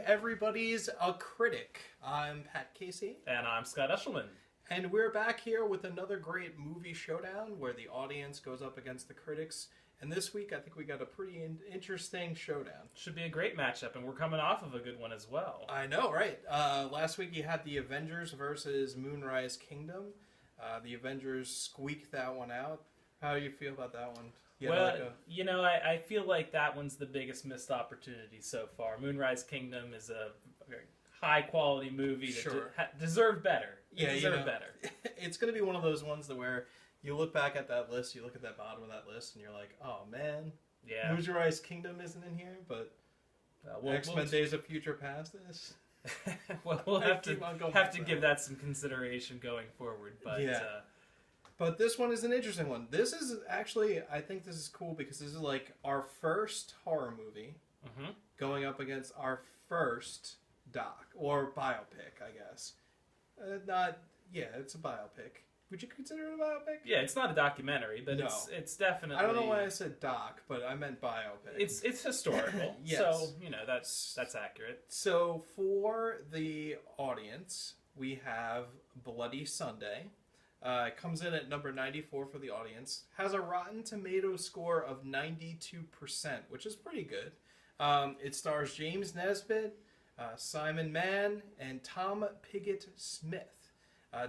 everybody's A Critic. I'm Pat Casey. And I'm Scott Eshelman. And we're back here with another great movie showdown where the audience goes up against the critics. And this week, I think we got a pretty interesting showdown. Should be a great matchup, and we're coming off of a good one as well. I know, right? Last week you had the Avengers versus Moonrise Kingdom. The Avengers squeaked that one out. How do you feel about that one? I feel like that one's the biggest missed opportunity so far. Moonrise Kingdom is a very high-quality movie that deserved better. Better. It's going to be one of those ones where you look back at that list, you look at that bottom of that list, and you're like, oh, man, Moonrise Kingdom isn't in here, but X-Men Days of Future Past is. Well, we'll have to give that some consideration going forward. But But this one is an interesting one. This is actually, I think this is cool because this is like our first horror movie going up against our first doc or biopic, I guess. It's a biopic. Would you consider it a biopic? Yeah, it's not a documentary, but it's definitely. I don't know why I said doc, but I meant biopic. It's historical, yes. So that's accurate. So for the audience, we have Bloody Sunday. It comes in at number 94 for the audience. Has a Rotten Tomatoes score of 92%, which is pretty good. It stars James Nesbitt, Simon Mann, and Tom Pigott-Smith.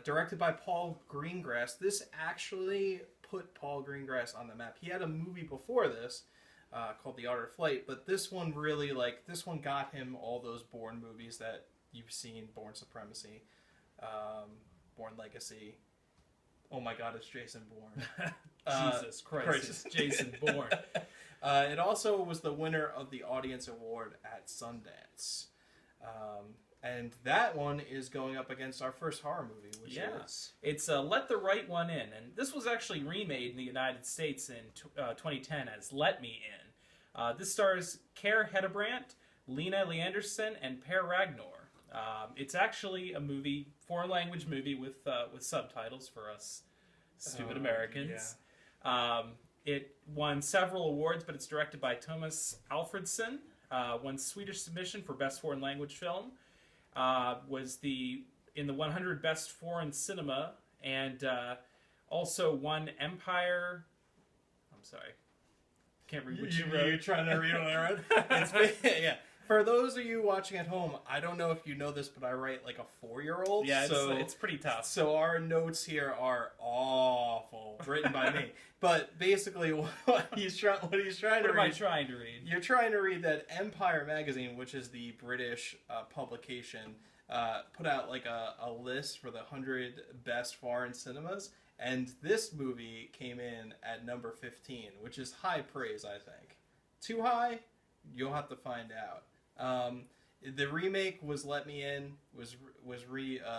Directed by Paul Greengrass. This actually put Paul Greengrass on the map. He had a movie before this called The Art of Flight, but this one really, this one got him all those Bourne movies that you've seen. Bourne Supremacy, Bourne Legacy. Oh my God, it's Jason Bourne. Jesus Christ, it's Jason Bourne. It also was the winner of the Audience Award at Sundance. And that one is going up against our first horror movie, which is... It's Let the Right One In. And this was actually remade in the United States in 2010 as Let Me In. This stars Care Hedebrandt, Lena Leanderson, and Per Ragnar. It's actually a foreign language movie with subtitles for us stupid Americans. Yeah. It won several awards, but it's directed by Thomas Alfredson. Won Swedish submission for Best Foreign Language Film. Was in the 100 Best Foreign Cinema, and also won Empire. I'm sorry, can't read what you wrote. You're trying to read what I wrote? Yeah. For those of you watching at home, I don't know if you know this, but I write like a 4-year-old. Yeah, it's pretty tough. So our notes here are awful, written by me. But basically, what he's trying to read. What am I trying to read? You're trying to read that Empire magazine, which is the British publication, put out like a list for the 100 best foreign cinemas, and this movie came in at number 15, which is high praise, I think. Too high? You'll have to find out. The remake was Let Me In, was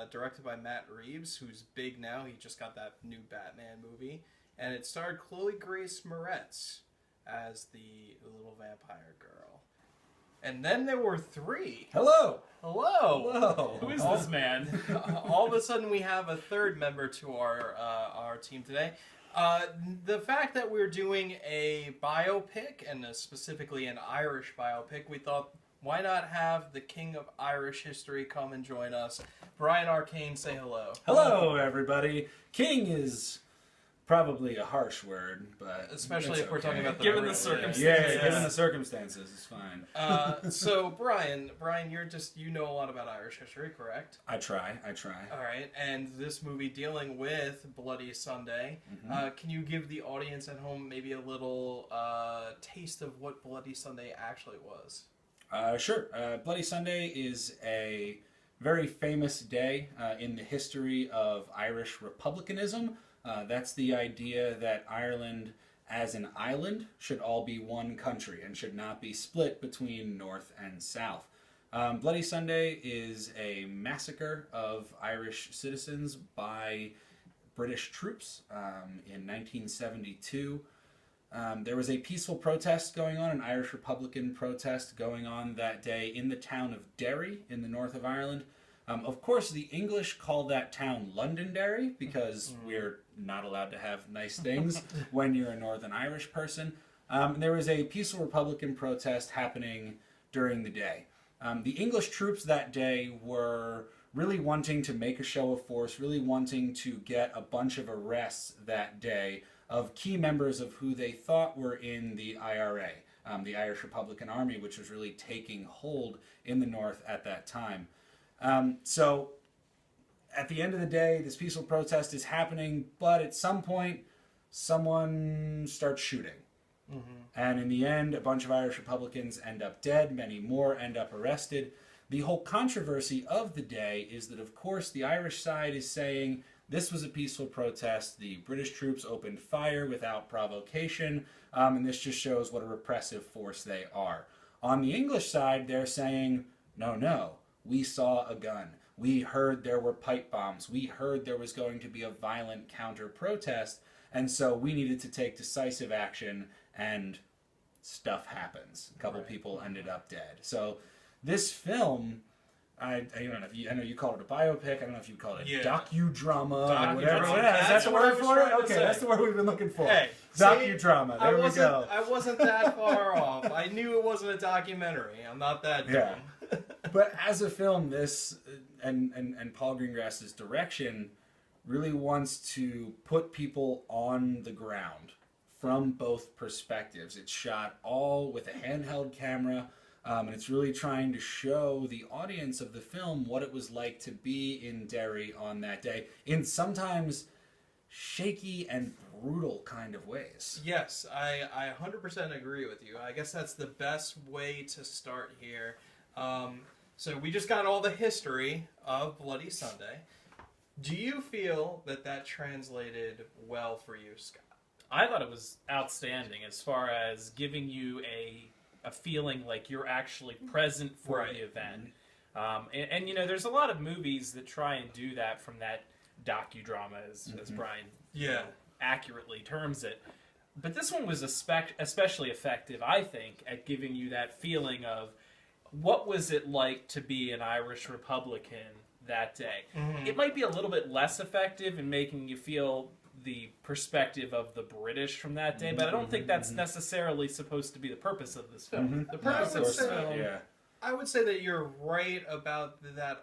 directed by Matt Reeves, who's big now. He just got that new Batman movie. And it starred Chloe Grace Moretz as the little vampire girl. And then there were 3. Hello! Who is this man? All of a sudden we have a third member to our team today. The fact that we're doing a biopic, and specifically an Irish biopic, we thought, why not have the king of Irish history come and join us? Brian R Cain, say hello. Hello, everybody. King is probably a harsh word, but especially if we're talking about given the circumstances. Yeah, given the circumstances, it's fine. So Brian, you know a lot about Irish history, correct? I try. All right, and this movie dealing with Bloody Sunday. Can you give the audience at home maybe a little taste of what Bloody Sunday actually was? Sure. Bloody Sunday is a very famous day in the history of Irish republicanism. That's the idea that Ireland as an island should all be one country and should not be split between North and South. Bloody Sunday is a massacre of Irish citizens by British troops in 1972. There was a peaceful protest going on, an Irish Republican protest going on that day in the town of Derry in the north of Ireland. Of course, the English call that town Londonderry because we're not allowed to have nice things when you're a Northern Irish person. There was a peaceful Republican protest happening during the day. The English troops that day were really wanting to make a show of force, really wanting to get a bunch of arrests that day of key members of who they thought were in the IRA, the Irish Republican Army, which was really taking hold in the North at that time. So at the end of the day, this peaceful protest is happening, but at some point, someone starts shooting. And in the end, a bunch of Irish Republicans end up dead, many more end up arrested. The whole controversy of the day is that, of course, the Irish side is saying this was a peaceful protest, the British troops opened fire without provocation, and this just shows what a repressive force they are. On the English side, they're saying, no, we saw a gun. We heard there were pipe bombs. We heard there was going to be a violent counter-protest, and so we needed to take decisive action, and stuff happens. A couple people ended up dead. So this film, I don't know if I know you called it a biopic. I don't know if you called it a docu-drama or whatever. Is that the word for it? Okay, that's the word we've been looking for. Hey, docu-drama. There we go. I wasn't that far off. I knew it wasn't a documentary. I'm not that dumb. But as a film, this and Paul Greengrass's direction really wants to put people on the ground from both perspectives. It's shot all with a handheld camera. And it's really trying to show the audience of the film what it was like to be in Derry on that day in sometimes shaky and brutal kind of ways. Yes, I 100% agree with you. I guess that's the best way to start here. So we just got all the history of Bloody Sunday. Do you feel that translated well for you, Scott? I thought it was outstanding as far as giving you a feeling like you're actually present for the event. And you know, there's a lot of movies that try and do that from that docudrama, as Brian accurately terms it. But this one was especially effective, I think, at giving you that feeling of what was it like to be an Irish Republican that day. It might be a little bit less effective in making you feel the perspective of the British from that day, but I don't think that's necessarily supposed to be the purpose of this film. The purpose of this film... I would say that you're right about that,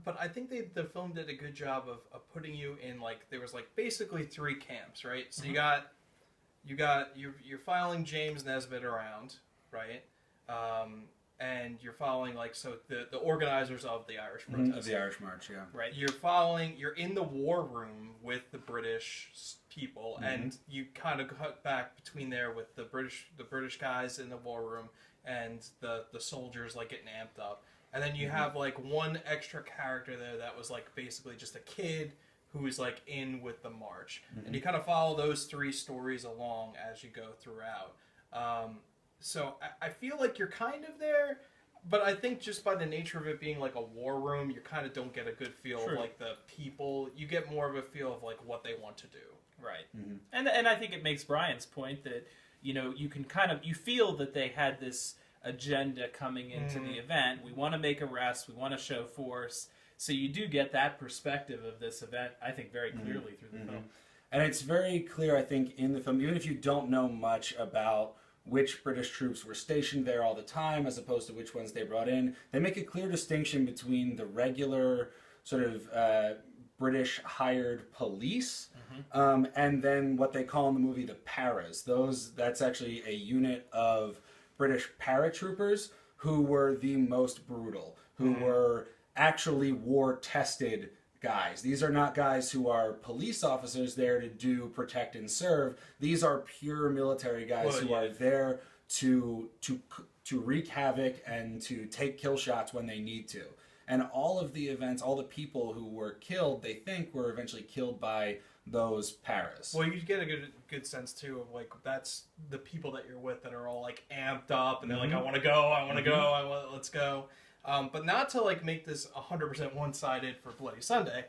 but I think the film did a good job of putting you in, like, there was like basically three camps, right? So you're following James Nesbitt around, right? And you're following, like, so the organizers of the Irish protest. Of the Irish March, yeah. Right. You're in the war room with the British people, and you kind of cut back between there with the British guys in the war room and the soldiers, like, getting amped up. And then you have, like, one extra character there that was, like, basically just a kid who is, like, in with the march. And you kind of follow those three stories along as you go throughout. So I feel like you're kind of there, but I think just by the nature of it being like a war room, you kind of don't get a good feel of like the people. You get more of a feel of like what they want to do. Right. And I think it makes Brian's point that, you know, you can you feel that they had this agenda coming into the event. We want to make arrests. We want to show force. So you do get that perspective of this event, I think, very clearly through the film. And it's very clear, I think, in the film, even if you don't know much about which British troops were stationed there all the time as opposed to which ones they brought in, they make a clear distinction between the regular sort of British hired police and then what they call in the movie the paras. That's actually a unit of British paratroopers who were the most brutal, who were actually war-tested guys. These are not guys who are police officers there to do protect and serve. These are pure military guys who are there to wreak havoc and to take kill shots when they need to. And all of the events, all the people who were killed, they think were eventually killed by those paras. Well, you get a good sense too of like that's the people that you're with that are all like amped up and they're like, I want to go, let's go. But not to like make this 100% one-sided for Bloody Sunday.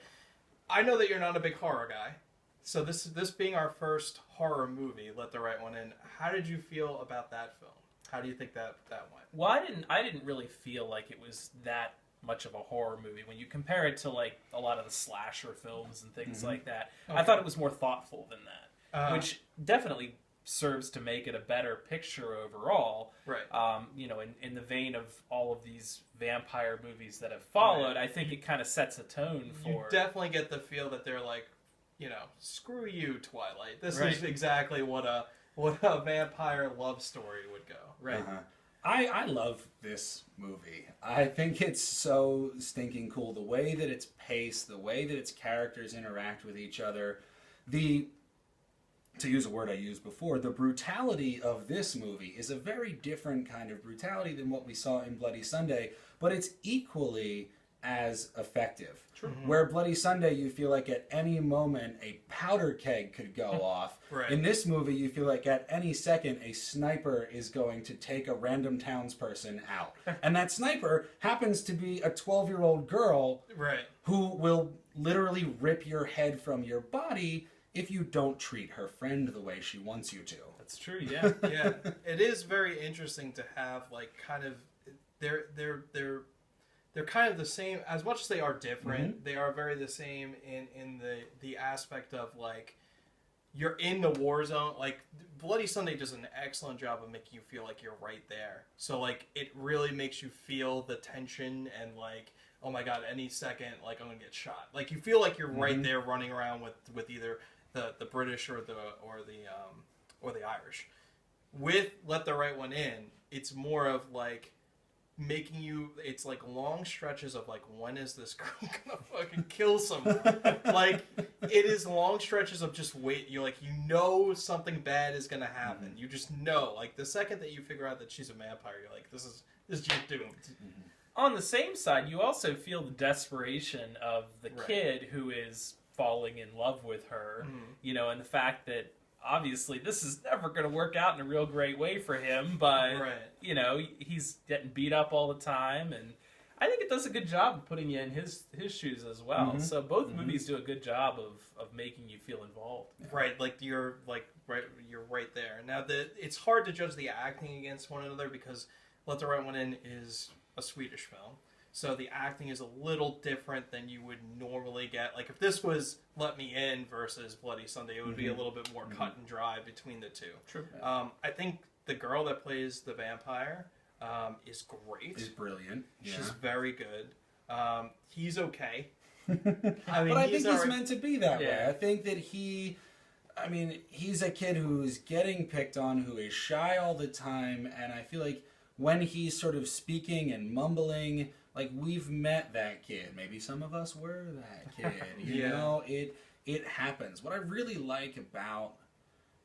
I know that you're not a big horror guy, so this being our first horror movie, Let the Right One In. How did you feel about that film? How do you think that went? Well, I didn't really feel like it was that much of a horror movie when you compare it to like a lot of the slasher films and things like that. I thought it was more thoughtful than that, which definitely serves to make it a better picture overall. Right. In the vein of all of these vampire movies that have followed, I think it kind of sets a tone for... You definitely get the feel that they're like, screw you, Twilight. This Right. is exactly what a vampire love story would go. Right. I love this movie. I think it's so stinking cool. The way that it's paced, the way that its characters interact with each other, to use a word I used before, the brutality of this movie is a very different kind of brutality than what we saw in Bloody Sunday, but it's equally as effective. True. Where Bloody Sunday, you feel like at any moment a powder keg could go off. Right. In this movie, you feel like at any second a sniper is going to take a random townsperson out. And that sniper happens to be a 12-year-old girl Right. who will literally rip your head from your body if you don't treat her friend the way she wants you to. That's true, yeah. Yeah. It is very interesting to have like kind of they're kind of the same as much as they are different. They are very the same in the aspect of like you're in the war zone. Like Bloody Sunday does an excellent job of making you feel like you're right there. So like it really makes you feel the tension and like, oh my god, any second like I'm gonna get shot. Like you feel like you're right there running around with either the British or the Irish. With Let the Right One In, it's more of like making you, it's like long stretches of like, when is this girl gonna fucking kill someone? Like it is long stretches of just wait. You're like, something bad is gonna happen. You just know, like the second that you figure out that she's a vampire, you're like, this is your doom. On the same side, you also feel the desperation of the kid who is falling in love with her, and the fact that obviously this is never going to work out in a real great way for him, but he's getting beat up all the time, and I think it does a good job of putting you in his shoes as well. So both movies do a good job of making you feel involved. Right, you're right there. Now it's hard to judge the acting against one another because Let the Right One In is a Swedish film. So the acting is a little different than you would normally get. Like if this was Let Me In versus Bloody Sunday, it would be a little bit more cut and dry between the two. True. I think the girl that plays the vampire is great. Is brilliant. Yeah. She's very good. He's okay. But I think he's meant to be that way. I think that he's a kid who's getting picked on, who is shy all the time, and I feel like when he's sort of speaking and mumbling, like we've met that kid. Maybe some of us were that kid. You know, it happens. What I really like about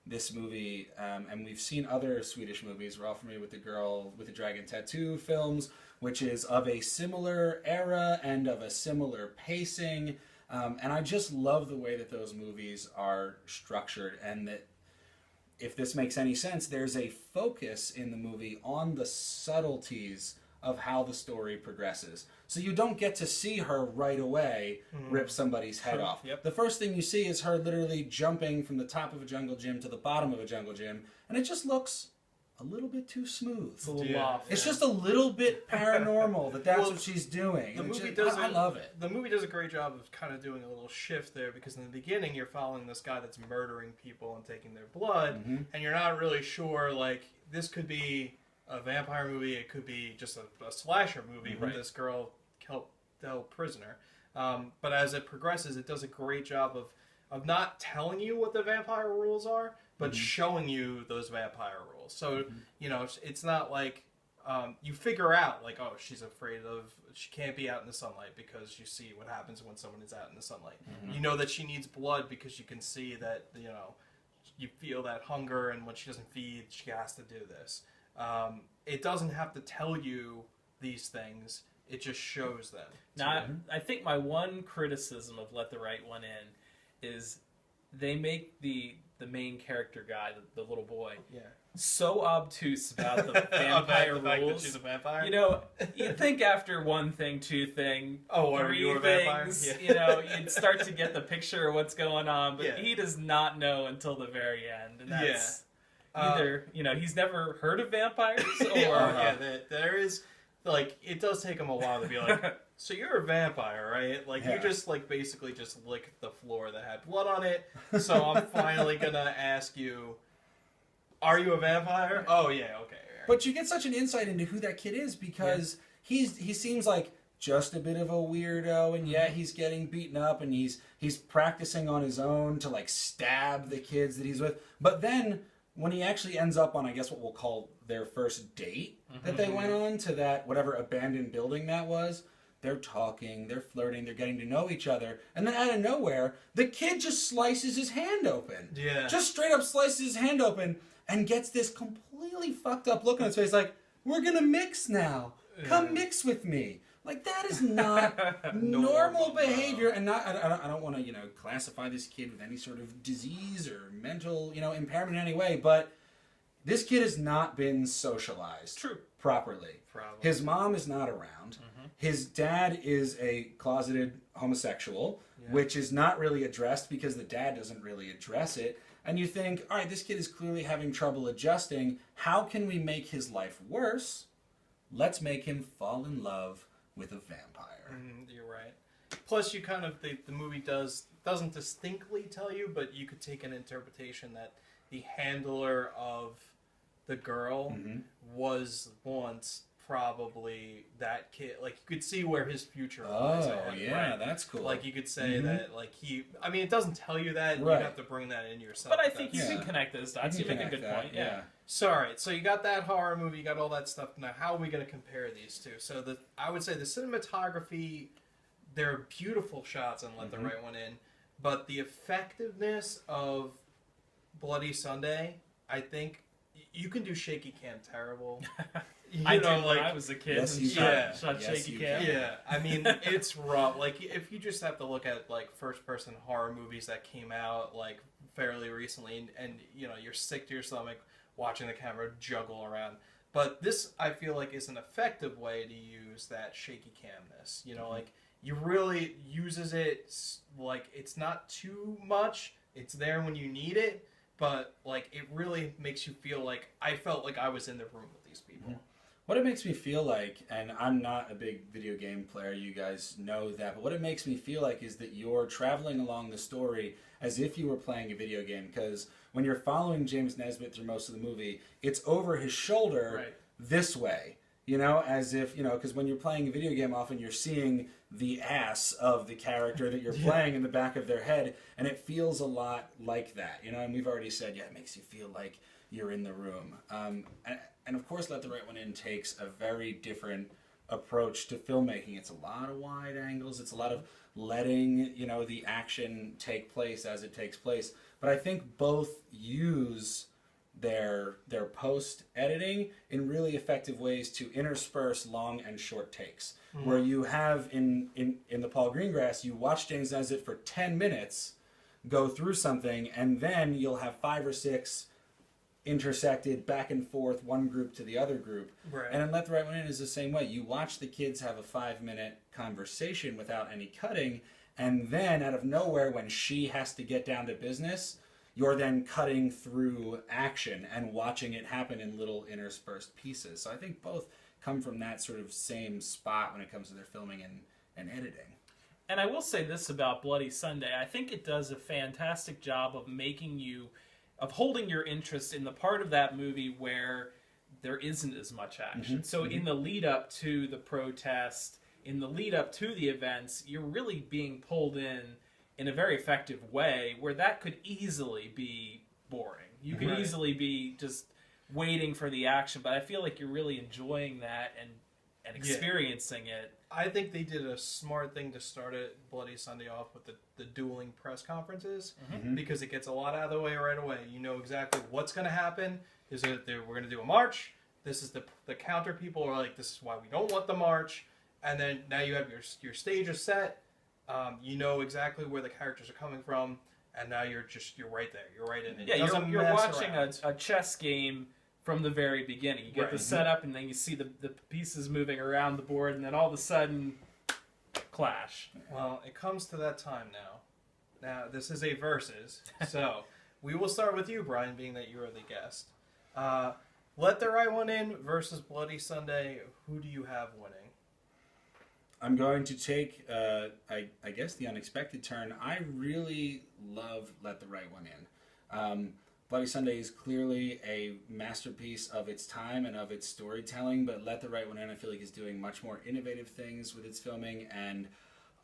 this movie, and we've seen other Swedish movies, we're all familiar with the Girl with the Dragon Tattoo films, which is of a similar era and of a similar pacing. And I just love the way that those movies are structured, and that if this makes any sense, there's a focus in the movie on the subtleties of how the story progresses. So you don't get to see her right away rip somebody's head off. Yep. The first thing you see is her literally jumping from the top of a jungle gym to the bottom of a jungle gym, and it just looks a little bit too smooth. It's a little off. It's just a little bit paranormal that's what she's doing. I love it. The movie does a great job of kind of doing a little shift there, because in the beginning you're following this guy that's murdering people and taking their blood, and you're not really sure, like, this could be a vampire movie, it could be just a slasher movie with this girl held prisoner. But as it progresses, it does a great job of not telling you what the vampire rules are, but showing you those vampire rules. So, it's not like you figure out, like, oh, she can't be out in the sunlight, because you see what happens when someone is out in the sunlight. You know that she needs blood because you can see that, you feel that hunger, and when she doesn't feed, she has to do this. It doesn't have to tell you these things. It just shows them. Now, I think my one criticism of Let the Right One In is they make the main character guy, the little boy, so obtuse about the vampire the fact rules. that she's a vampire? You'd think after one thing, two thing, are three you a vampire? things, you'd start to get the picture of what's going on, but he does not know until the very end. And that's either, he's never heard of vampires, or... there is... Like, it does take him a while to be like, so you're a vampire, right? Like, you just, like, basically just licked the floor that had blood on it, so I'm finally gonna ask you, Are you a vampire? Oh yeah, okay. Right. But you get such an insight into who that kid is because he seems like just a bit of a weirdo, and yet he's getting beaten up, and he's practicing on his own to like stab the kids that he's with. But then when he actually ends up on, I guess what we'll call their first date that they went on to that whatever abandoned building that was, they're talking, they're flirting, they're getting to know each other, and then out of nowhere, the kid just slices his hand open. Yeah. Just straight up slices his hand open and gets this completely fucked up look on his face like, we're gonna mix now. Come mix with me. Like, that is not normal behavior, and not. I don't want to, classify this kid with any sort of disease or mental, impairment in any way, but this kid has not been socialized properly. Probably. His mom is not around. His dad is a closeted homosexual, which is not really addressed because the dad doesn't really address it. And you think, all right, this kid is clearly having trouble adjusting. How can we make his life worse? Let's make him fall in love with a vampire. You're right. Plus, you kind of the movie doesn't distinctly tell you, but you could take an interpretation that the handler of the girl was once probably that kid. Like, you could see where his future was. Oh, yeah, right? That's cool. Like, you could say that, like, I mean, it doesn't tell you that. Right. You have to bring that in yourself. But I think you can connect those dots. You make a good point. Yeah. So, all right, so you got that horror movie, you got all that stuff. Now, how are we going to compare these two? So, I would say the cinematography, there are beautiful shots on Let the Right One In, but the effectiveness of Bloody Sunday, I think you can do shaky cam terrible. I did when I was a kid. Yes, you shot shaky cam. Yeah, I mean, it's rough. Like, if you just have to look at, like, first-person horror movies that came out, like, fairly recently, and you're sick to your stomach watching the camera juggle around. But this, I feel like, is an effective way to use that shaky camness. Like, you really uses it, like, it's not too much. It's there when you need it, but, like, it really makes you feel like, I felt like I was in the room with these people. What it makes me feel like, and I'm not a big video game player, you guys know that, but what it makes me feel like is that you're traveling along the story as if you were playing a video game, because when you're following James Nesbitt through most of the movie, it's over his shoulder this way, as if, because when you're playing a video game, often you're seeing the ass of the character that you're playing in the back of their head, and it feels a lot like that, and we've already said, it makes you feel like you're in the room. And of course, Let the Right One In takes a very different approach to filmmaking. It's a lot of wide angles. It's a lot of letting, the action take place as it takes place. But I think both use their post-editing in really effective ways to intersperse long and short takes. Where you have, in the Paul Greengrass, you watch James Nesbitt for 10 minutes go through something, and then you'll have 5 or 6 intersected back and forth, one group to the other group. Right. And in Let the Right One In is the same way. You watch the kids have a 5-minute conversation without any cutting, and then out of nowhere, when she has to get down to business, you're then cutting through action and watching it happen in little interspersed pieces. So I think both come from that sort of same spot when it comes to their filming and editing. And I will say this about Bloody Sunday. I think it does a fantastic job of holding your interest in the part of that movie where there isn't as much action. So in the lead up to the protest, in the lead up to the events, you're really being pulled in a very effective way where that could easily be boring. You could easily be just waiting for the action, but I feel like you're really enjoying that and experiencing it. I think they did a smart thing to start it Bloody Sunday off with the dueling press conferences because it gets a lot out of the way right away. You know exactly what's going to happen. We're going to do a march. This is the counter people are like, this is why we don't want the march. And then now you have your stage is set. You know exactly where the characters are coming from, and now you're right there. You're right in it. Yeah, you're watching a chess game from the very beginning. You get the setup, and then you see the pieces moving around the board, and then all of a sudden, clash. Well, it comes to that time now. Now, this is a versus, so we will start with you, Brian, being that you are the guest. Let the Right One In versus Bloody Sunday. Who do you have winning? I'm going to take, I guess, the unexpected turn. I really love Let the Right One In. Bloody Sunday is clearly a masterpiece of its time and of its storytelling, but Let the Right One In, I feel like, is doing much more innovative things with its filming, and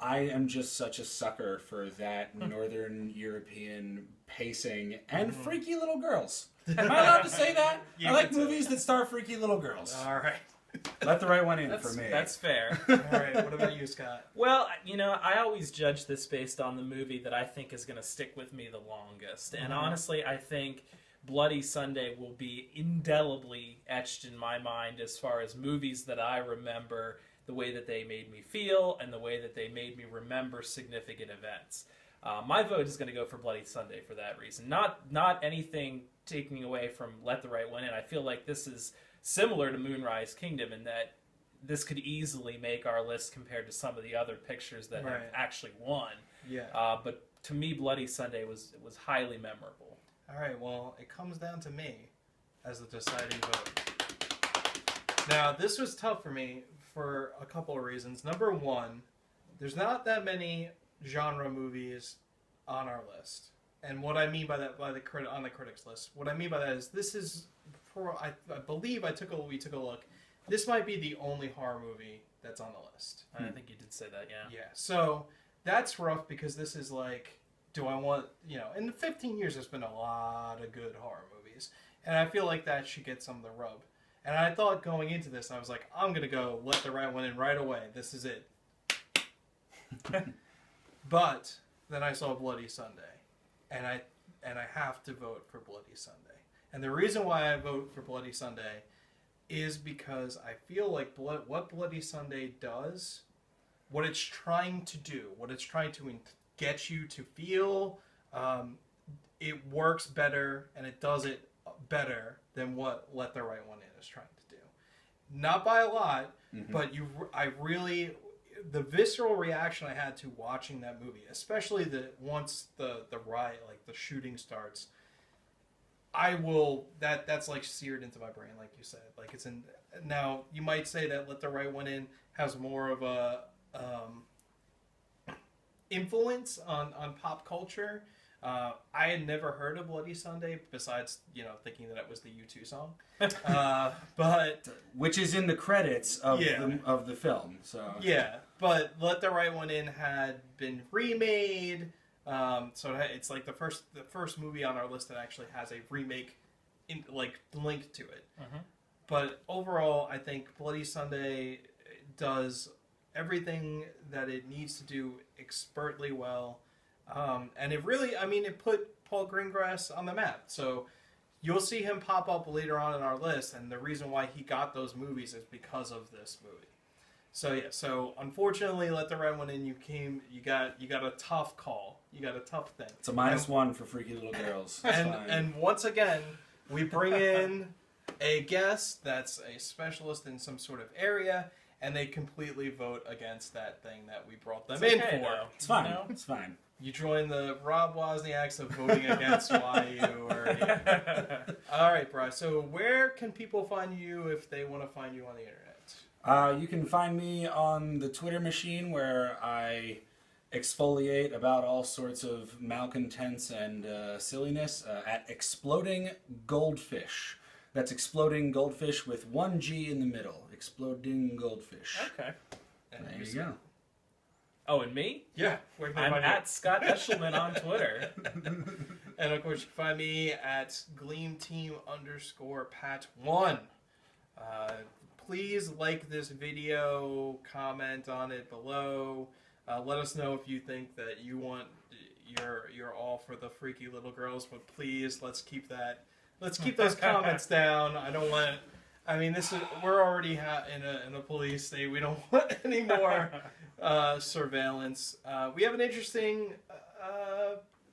I am just such a sucker for that Northern European pacing and freaky little girls. Am I allowed to say that? I like movies that star freaky little girls. All right. Let the Right One In for me. That's fair. All right. What about you, Scott? Well, I always judge this based on the movie that I think is going to stick with me the longest. And honestly, I think Bloody Sunday will be indelibly etched in my mind as far as movies that I remember, the way that they made me feel, and the way that they made me remember significant events. My vote is going to go for Bloody Sunday for that reason. Not anything taking away from Let the Right One In. I feel like this is similar to Moonrise Kingdom in that this could easily make our list compared to some of the other pictures that have actually won. Yeah. But to me, Bloody Sunday was highly memorable. All right. Well, it comes down to me as the deciding vote. Now, this was tough for me for a couple of reasons. Number one, there's not that many genre movies on our list. And what I mean by that, on the critics list, what I mean by that is this is, I believe we took a look. This might be the only horror movie that's on the list. I think you did say that, yeah. Yeah, so that's rough because this is like, do I want, in 15 years there's been a lot of good horror movies. And I feel like that should get some of the rub. And I thought going into this, I was like, I'm going to go Let the Right One In right away. This is it. But then I saw Bloody Sunday. And I have to vote for Bloody Sunday. And the reason why I vote for Bloody Sunday is because I feel like what Bloody Sunday does, what it's trying to do, what it's trying to get you to feel, it works better and it does it better than what Let the Right One In is trying to do. Not by a lot, but the visceral reaction I had to watching that movie, especially once the riot, like the shooting starts, that's like seared into my brain, like you said. Like it's in. Now you might say that Let the Right One In has more of a influence on pop culture. I had never heard of Bloody Sunday besides, thinking that it was the U2 song. But which is in the credits of the film. So yeah, but Let the Right One In had been remade. So it's like the first movie on our list that actually has a remake linked to it. But overall, I think Bloody Sunday does everything that it needs to do expertly well. And it really, it put Paul Greengrass on the map. So you'll see him pop up later on in our list, and the reason why he got those movies is because of this movie. So yeah, so unfortunately, Let the Right One In, you got a tough call. You got a tough thing. It's a -1 for freaky little girls. And once again, we bring in a guest that's a specialist in some sort of area, and they completely vote against that thing that we brought them in for. Though. It's fine. It's fine. You join the Rob Wozniaks of voting against YU. All right, Bryce. So where can people find you if they want to find you on the internet? You can find me on the Twitter machine where I exfoliate about all sorts of malcontents and silliness at Exploding Goldfish. That's Exploding Goldfish with one G in the middle. Exploding Goldfish. Okay. And there you go. Oh, and me? Yeah. I'm at Scott Eschelman on Twitter. And of course, you can find me at GleamTeam_Pat1. Please like this video, comment on it below. Let us know if you think that you're all for the freaky little girls, but please let's keep those comments down. I don't want. We're already in a police state. We don't want any more surveillance. We have an interesting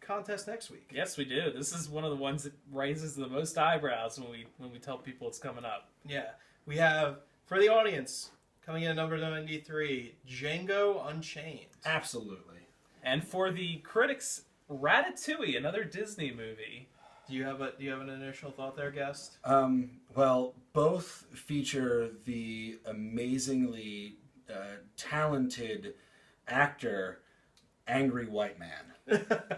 contest next week. Yes, we do. This is one of the ones that raises the most eyebrows when we tell people it's coming up. Yeah, we have for the audience coming in at number 93, Django Unchained. Absolutely. And for the critics, Ratatouille, another Disney movie. Do you have an initial thought there, guest? Well, both feature the amazingly talented actor angry white man.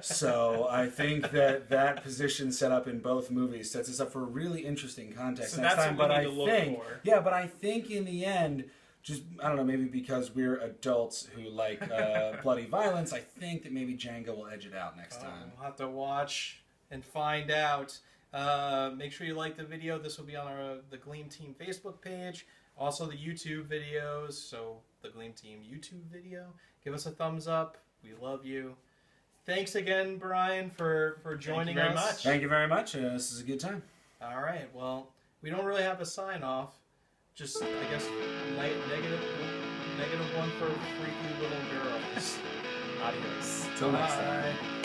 So I think that position set up in both movies sets us up for a really interesting context So next that's time. what we But need I to look think, for. yeah, but I think in the end, just I don't know, maybe because we're adults who like bloody violence, I think that maybe Django will edge it out next time. We'll have to watch and find out. Make sure you like the video. This will be on the Gleam Team Facebook page. Also the YouTube videos. So the Gleam Team YouTube video. Give us a thumbs up. We love you. Thanks again, Brian, for joining us. very much. Thank you very much. This is a good time. All right. Well, we don't really have a sign off. Just, I guess, negative one for freaky little girls. Adios. Till next time. Bye.